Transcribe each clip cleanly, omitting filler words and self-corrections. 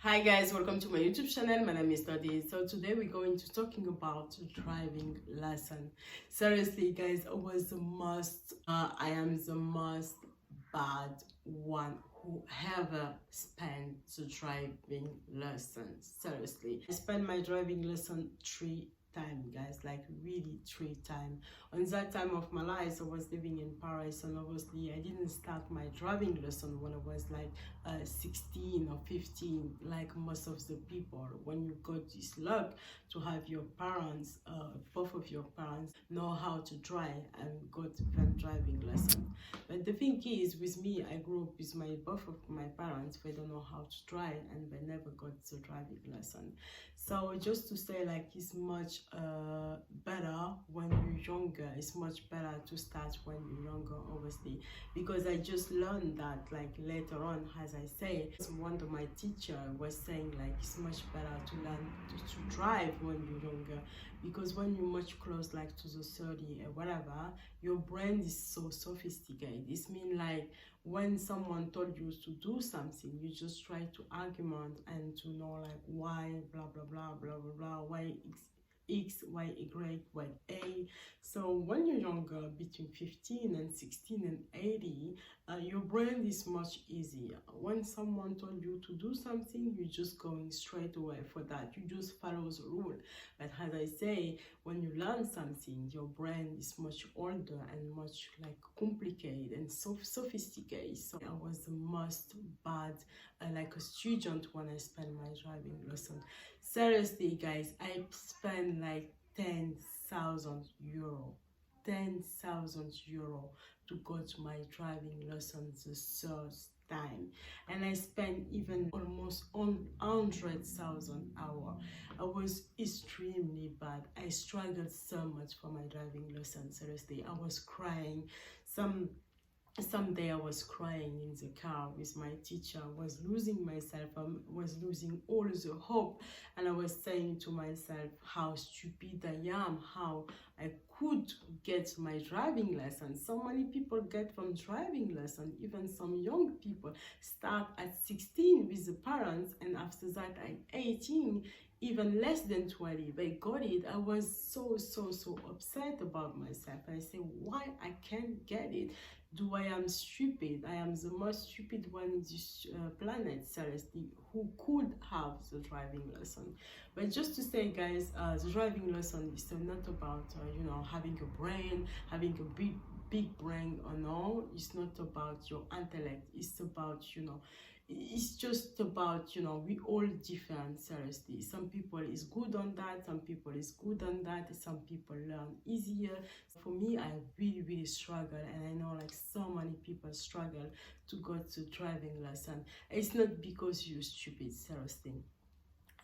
Hi guys, welcome to my YouTube channel. My name is Nadi. So today we're going to talking about driving lesson. Seriously guys, I am the most bad one who ever spent the driving lesson. Seriously, I spent my driving lesson 3 times, guys, like really 3 times. On that time of my life, I was living in Paris, and obviously I didn't start my driving lesson when I was like 16 or 15, like most of the people. When you got this luck to have your parents, both of your parents know how to drive and got them driving lesson. But the thing is, with me, I grew up with both of my parents. They don't know how to drive and they never got the driving lesson. So just to say, like, it's much better when you're younger. It's much better to start when you're younger, obviously, because I just learned that, like, later on, as I say, one of my teacher was saying, like, it's much better to learn to drive when you're younger, because when you're much close, like, to the 30 or whatever, your brain is so sophisticated. This means, like, when someone told you to do something, you just try to argument and to know, like, why, blah blah blah blah blah blah, why X, Y, Y, Y, A. So when you're younger, between 15 and 16 and 80, your brain is much easier. When someone told you to do something, you're just going straight away for that. You just follow the rule. But as I say, when you learn something, your brain is much older and much like complicated and so sophisticated. So I was the most bad like a student when I spent my driving lesson. Seriously guys, I spent like 10,000 euro, 10,000 euro to go to my driving lessons the third time, and I spent even almost 100,000 hours. I was extremely bad. I struggled so much for my driving lesson. Seriously, I was crying. Someday I was crying in the car with my teacher. I was losing myself. I was losing all the hope, and I was saying to myself how stupid I am, how I could get my driving lesson. So many people get from driving lesson. Even some young people start at 16 with the parents, and after that at 18, even less than 20, they got it. I was so upset about myself. I say, why I can't get it? Do I am stupid? I am the most stupid one in this planet, seriously, who could have the driving lesson. But just to say, guys, the driving lesson is not about you know, having a brain, having a big brain or no. It's not about your intellect. It's about, you know, it's just about, you know, we all different. Seriously, some people is good on that, some people is good on that, some people learn easier. For me, I really struggle, and I know like so many people struggle to go to driving lesson. It's not because you're stupid, seriously.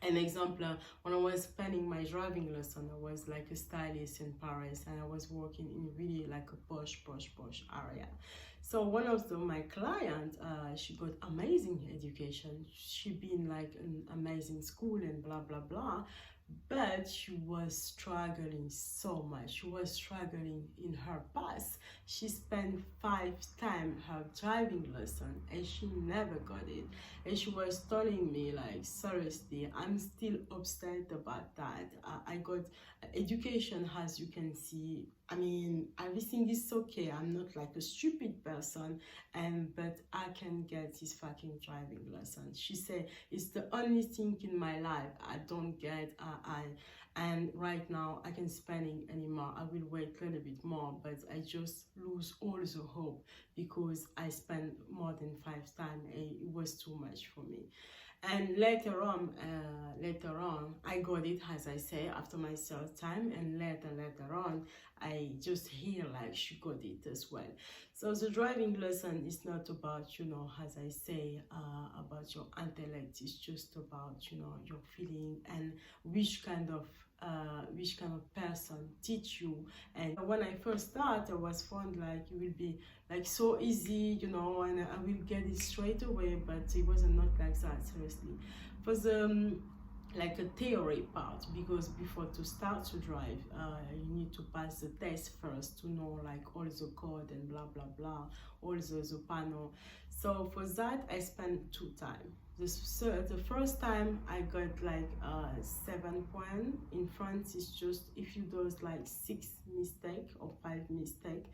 An example, when I was planning my driving lesson, I was like a stylist in Paris, and I was working in really like a posh area. So one of my client, she got amazing education. She been like an amazing school and blah blah blah, but she was struggling so much. She was struggling in her past. She spent 5 times her driving lesson and she never got it. And she was telling me, like, seriously, I'm still upset about that. I got education, as you can see. I mean, everything is okay. I'm not like a stupid person, and but I can get this fucking driving lesson. She said it's the only thing in my life I don't get. And right now I can spending anymore. I will wait a little bit more, but I just lose all the hope because I spent more than 5 times and it was too much for me. And later on, I got it, as I say, after my third time, and later on, I just hear like she got it as well. So the driving lesson is not about, you know, as I say, about your intellect. It's just about, you know, your feeling and which kind of person teach you. And when I first started, I was found like it will be like so easy, you know, and I will get it straight away, but it wasn't not like that, seriously. For the like a theory part, because before to start to drive, you need to pass the test first to know like all the code and blah blah blah, all the panel. So for that I spent 2 times. the first time I got like 7 point. In France it's just if you do like 6 mistake or 5 mistake,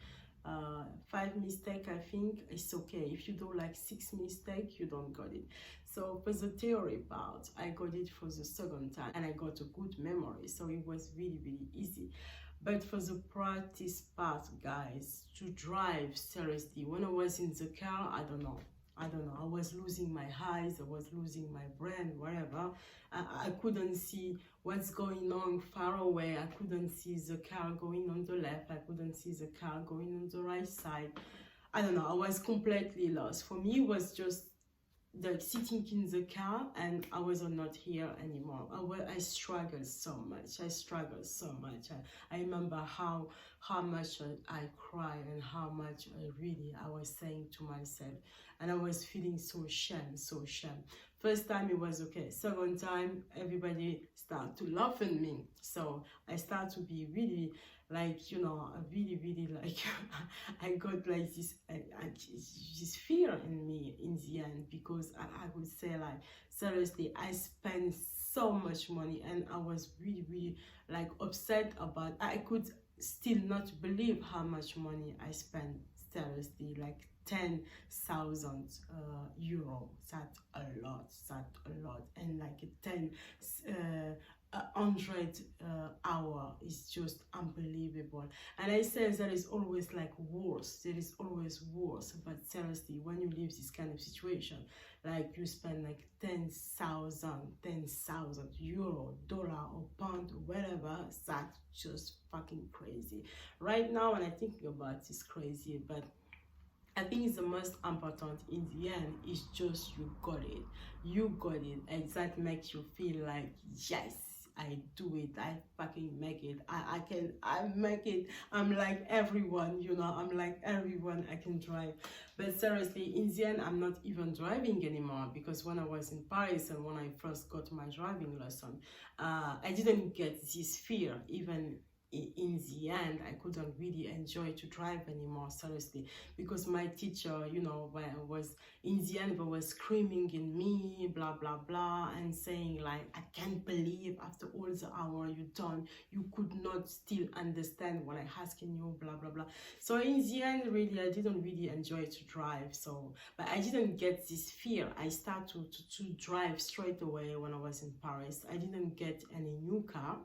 5 mistake I think it's okay. If you do like 6 mistake you don't got it. So for the theory part I got it for the second time and I got a good memory, so it was really easy. But for the practice part, guys, to drive, seriously, when I was in the car, I don't know, I was losing my eyes, I was losing my brain, whatever. I couldn't see what's going on far away. I couldn't see the car going on the left. I couldn't see the car going on the right side. I don't know, I was completely lost. For me, it was just like sitting in the car and I was not here anymore. I struggled so much. I remember how much I cried and how much I was saying to myself, and I was feeling so shame. First time it was okay. Second time everybody started to laugh at me. So I started to be really like, you know, really like I got like this fear in me in the end, because I would say like seriously I spent so much money and I was really like upset about. I could still not believe how much money I spent. Seriously, like 10,000 euro. That's a lot. And like 100 hour is just unbelievable. And I say there is always like worse, but seriously, when you live this kind of situation, like you spend like 10,000 euro, dollar or pound or whatever, that's just fucking crazy. Right now when I think about it, it's crazy, but I think it's the most important in the end is just you got it, and that makes you feel like yes, I do it, I fucking make it, I make it. I'm like everyone, you know, I can drive. But seriously, in the end, I'm not even driving anymore, because when I was in Paris and when I first got my driving lesson, I didn't get this fear. Even in the end, I couldn't really enjoy to drive anymore, seriously, because my teacher, you know, was in the end was screaming in me, blah blah, and saying like, I can't believe after all the hour you done, you could not still understand what I asking you, blah blah. So in the end, really, I didn't really enjoy to drive. So, but I didn't get this fear. I started to drive straight away when I was in Paris. I didn't get any new car,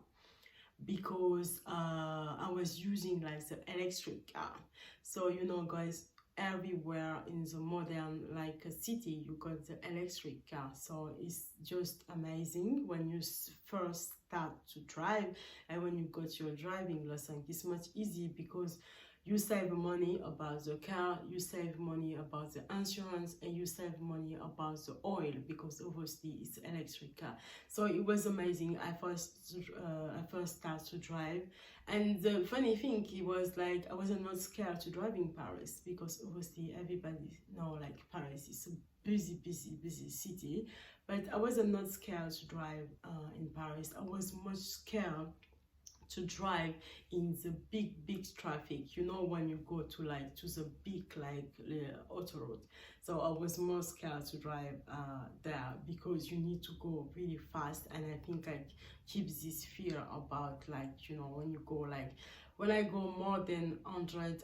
because I was using like the electric car. So you know, guys, everywhere in the modern like a city you got the electric car. So it's just amazing when you first start to drive, and when you got your driving lesson, it's much easier, because you save money about the car, you save money about the insurance, and you save money about the oil, because obviously it's electric car. So it was amazing. I first started to drive, and the funny thing, it was like I was not scared to drive in Paris, because obviously everybody know like Paris is a busy city. But I was not scared to drive in Paris. I was much scared to drive in the big traffic, you know, when you go to like to the big like autoroad. So I was more scared to drive there, because you need to go really fast, and I think I keep this fear about like, you know, when you go like, when I go more than 100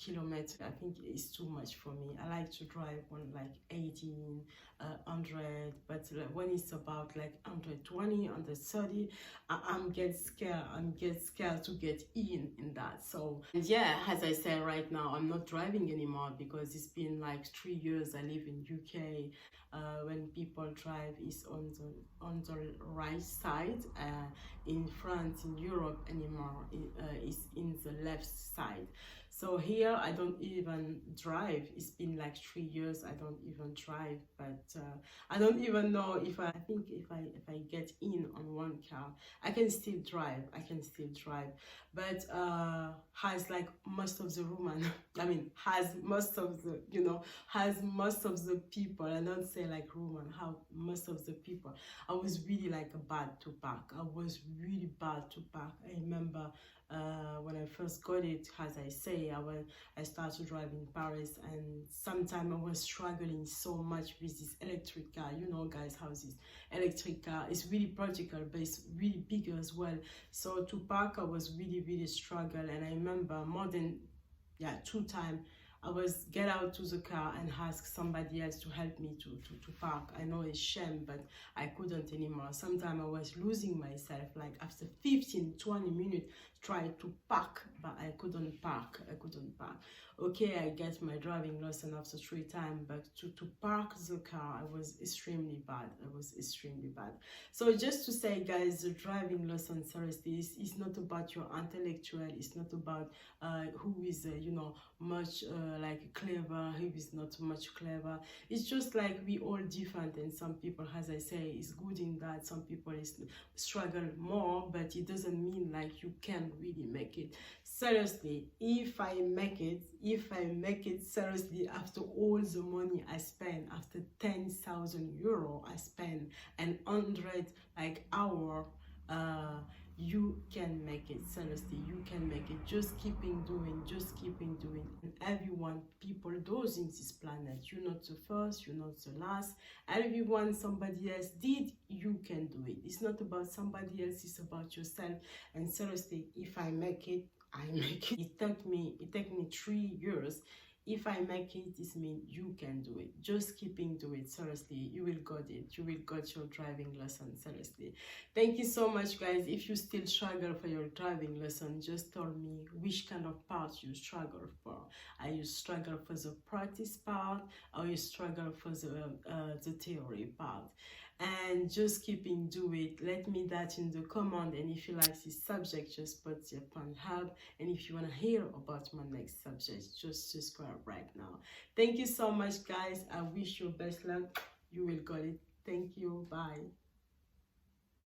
kilometers, I think it's too much for me. I like to drive on like 18, 100, but when it's about like 120, 130, I'm get scared to get in that. So yeah, as I say, right now I'm not driving anymore, because it's been like 3 years I live in UK. When people drive is on the right side. In France, in Europe anymore, is in the left side. So here I don't even drive. It's been like 3 years I don't even drive. But I don't even know if I think if I get in on one car, I can still drive. But has like most of the women, I mean, has most of the, you know, has most of the people, I don't say like women, how most of the people, I was really like bad to park. I remember when I first got it, as I say, day I started driving in Paris, and sometimes I was struggling so much with this electric car. You know, guys, how this electric car is really practical, but it's really big as well. So to park, I was really struggle, and I remember more than 2 times I was get out to the car and ask somebody else to help me to park. I know it's shame, but I couldn't anymore. Sometimes I was losing myself, like after 15-20 minutes try to park, but I couldn't park. Okay, I get my driving lesson after 3 times, but to park the car, I was extremely bad. So just to say, guys, the driving lesson, seriously, is not about your intellectual. It's not about who is you know, much like clever, who is not much clever. It's just like we all different, and some people, as I say, is good in that. Some people is struggle more, but it doesn't mean like you can really make it. Seriously, if I make it, seriously, after all the money I spend, after 10,000 euro I spend, and 100 like hour, you can make it. Seriously, you can make it. Just keeping doing. And everyone, people those in this planet, you're not the first, you're not the last. Everyone somebody else did, you can do it. It's not about somebody else, it's about yourself. And seriously, if I make it, I make it. It took me 3 years. If I make it, this means you can do it. Just keeping to it. Seriously, you will got it. You will got your driving lesson. Seriously. Thank you so much, guys. If you still struggle for your driving lesson, just tell me which kind of part you struggle for. Are you struggle for the practice part, or you struggle for the theory part? And just keeping do it. Let me that in the comment, and if you like this subject, just put your on help, and if you want to hear about my next subject, just subscribe right now. Thank you so much, guys. I wish you best luck. You will got it. Thank you. Bye.